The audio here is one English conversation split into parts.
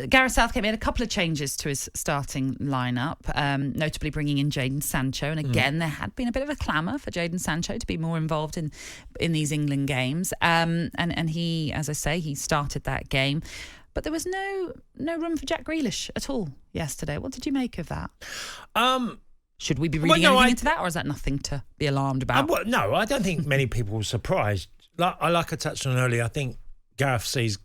Gareth Southgate made a couple of changes to his starting lineup, notably bringing in Jadon Sancho. And again, there had been a bit of a clamour for Jadon Sancho to be more involved in these England games. And he, as I say, he started that game. But there was no room for Jack Grealish at all yesterday. What did you make of that? Should we be reading anything into that, or is that nothing to be alarmed about? No, I don't think many people were surprised. Like I touched on earlier, I think Gareth sees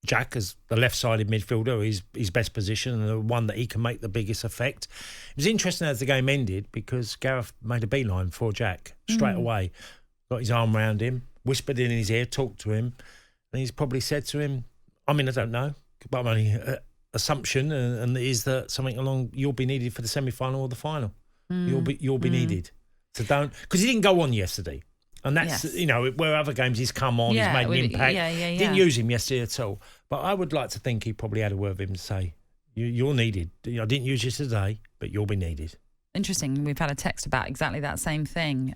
Jack as the left-sided midfielder, his best position, and the one that he can make the biggest effect. It was interesting as the game ended because Gareth made a beeline for Jack straight away, got his arm around him, whispered in his ear, talked to him, and he's probably said to him, I don't know, but my only assumption and is that something along, you'll be needed for the semi-final or the final. You'll be needed. So don't, because he didn't go on yesterday. And that's, where other games he's come on, he's made an impact. Didn't use him yesterday at all. But I would like to think he probably had a word with him to say, you're needed. I didn't use you today, but you'll be needed. Interesting. We've had a text about exactly that same thing,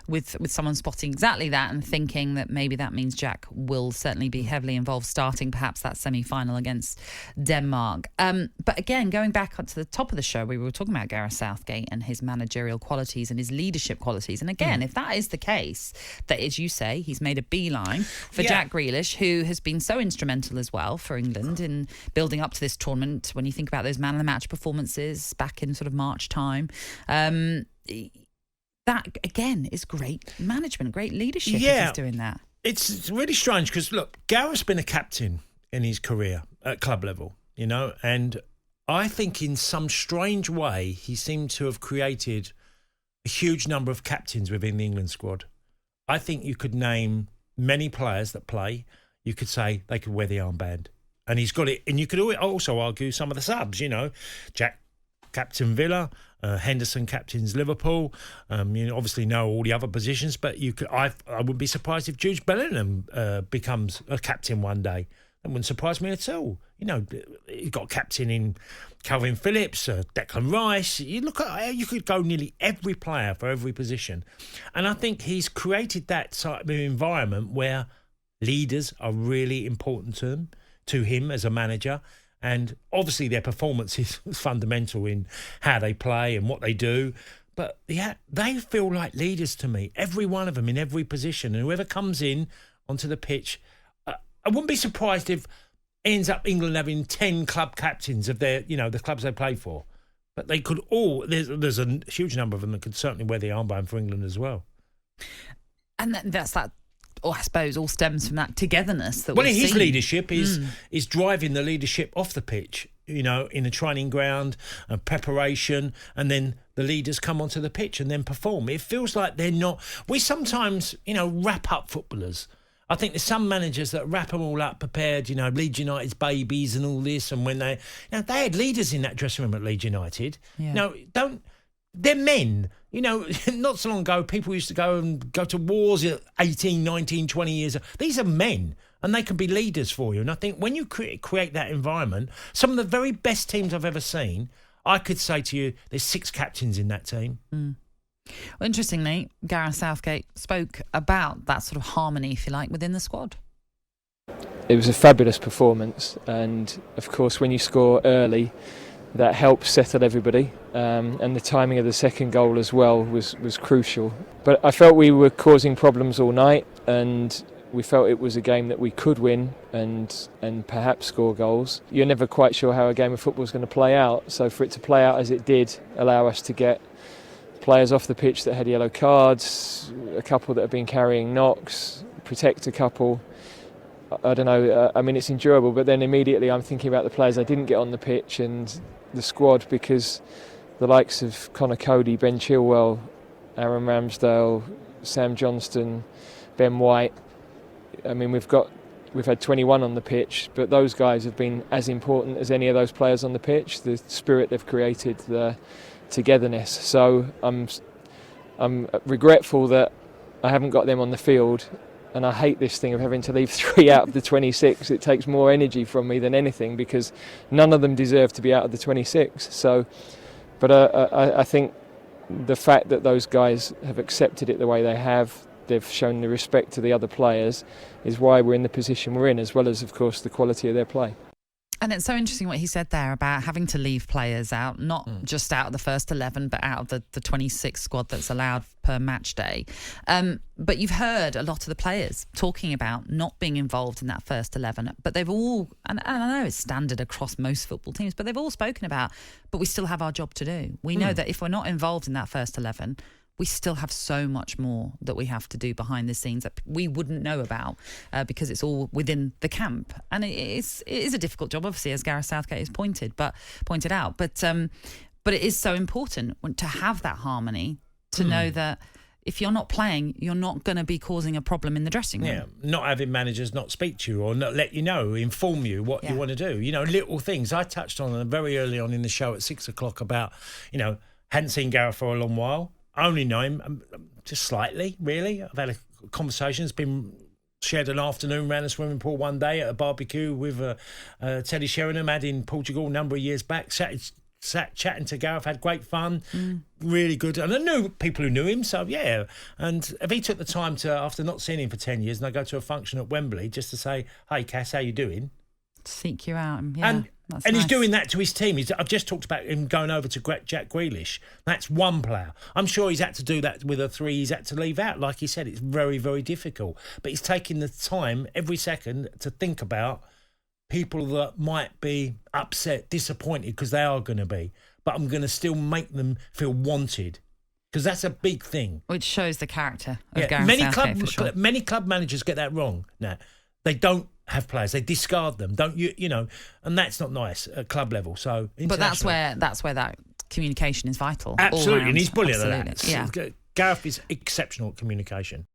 with someone spotting exactly that and thinking that maybe that means Jack will certainly be heavily involved starting perhaps that semi-final against Denmark. But again, going back to the top of the show, we were talking about Gareth Southgate and his managerial qualities and his leadership qualities. And again, if that is the case, that, as you say, he's made a beeline for Jack Grealish, who has been so instrumental as well for England in building up to this tournament. When you think about those man-of-the-match performances back in sort of March time, that again is great management, great leadership. If he's doing that. It's really strange because look, Gareth's been a captain in his career at club level, and I think in some strange way he seemed to have created a huge number of captains within the England squad. I think you could name many players that play. You could say they could wear the armband, and he's got it. And you could also argue some of the subs. Jack captain Villa, Henderson captains Liverpool. Obviously know all the other positions, but I wouldn't be surprised if Jude Bellingham becomes a captain one day. That wouldn't surprise me at all. You've got captain in Calvin Phillips, Declan Rice. You could go nearly every player for every position, and I think he's created that type of environment where leaders are really important to him as a manager. And obviously their performance is fundamental in how they play and what they do. But they feel like leaders to me, every one of them in every position. And whoever comes in onto the pitch, I wouldn't be surprised if ends up England having 10 club captains of their, the clubs they play for. But they could all, there's a huge number of them that could certainly wear the armband for England as well. And that's that. Or I suppose all stems from that togetherness that his seen. Leadership is driving the leadership off the pitch, in a training ground, preparation, and then the leaders come onto the pitch and then perform. It feels like they're not. We sometimes, wrap up footballers. I think there's some managers that wrap them all up, prepared, Leeds United's babies and all this. And when they had leaders in that dressing room at Leeds United. Yeah. They're men. Not so long ago, people used to go to wars at 18, 19, 20 years. These are men, and they can be leaders for you. And I think when you create that environment, some of the very best teams I've ever seen, I could say to you, there's 6 captains in that team. Well, interestingly, Gareth Southgate spoke about that sort of harmony, if you like, within the squad. It was a fabulous performance, and of course, when you score early, that helped settle everybody, and the timing of the second goal as well was crucial. But I felt we were causing problems all night, and we felt it was a game that we could win and perhaps score goals. You're never quite sure how a game of football is going to play out, so for it to play out as it did, allow us to get players off the pitch that had yellow cards, a couple that have been carrying knocks, protect a couple. I don't know, it's enjoyable, but then immediately I'm thinking about the players I didn't get on the pitch and the squad, because the likes of Connor Cody, Ben Chilwell, Aaron Ramsdale, Sam Johnston, Ben White, we've had 21 on the pitch, but those guys have been as important as any of those players on the pitch, the spirit they've created, the togetherness. So I'm regretful that I haven't got them on the field. And I hate this thing of having to leave 3 out of the 26. It takes more energy from me than anything, because none of them deserve to be out of the 26. So, but I think the fact that those guys have accepted it the way they have, they've shown the respect to the other players, is why we're in the position we're in, as well as, of course, the quality of their play. And it's so interesting what he said there about having to leave players out, not just out of the first 11, but out of the 26 squad that's allowed per match day. But you've heard a lot of the players talking about not being involved in that first 11, but they've all, and I know it's standard across most football teams, but they've all spoken about, but we still have our job to do. We know that if we're not involved in that first 11, we still have so much more that we have to do behind the scenes that we wouldn't know about because it's all within the camp. And it is a difficult job, obviously, as Gareth Southgate has pointed out. But it is so important to have that harmony, to know that if you're not playing, you're not going to be causing a problem in the dressing room. Yeah, not having managers not speak to you or not let you know, inform you what you want to do. You know, little things. I touched on them very early on in the show at 6 o'clock about, hadn't seen Gareth for a long while. I only know him just slightly, really. I've had a conversation. It's been shared an afternoon around a swimming pool one day at a barbecue with Teddy Sheringham, had in Portugal a number of years back. Sat chatting to Gareth, had great fun, really good. And I knew people who knew him, so yeah. And if he took the time to, after not seeing him for 10 years, and I go to a function at Wembley just to say, hey, Cass, how you doing? Seek you out. Yeah, that's and nice. he's doing that to his team. I've just talked about him going over to Jack Grealish. That's one player. I'm sure he's had to do that with a 3 he's had to leave out. Like he said, it's very, very difficult. But he's taking the time every second to think about people that might be upset, disappointed, because they are going to be. But I'm going to still make them feel wanted. Because that's a big thing. Which shows the character of Gareth Southgate, for sure. Many club managers get that wrong. Now, they don't have players, they discard them, don't you? And that's not nice at club level. So, but that's where that communication is vital. Absolutely, all round. and he's brilliant Absolutely. at that. Yeah. Gareth is exceptional at communication.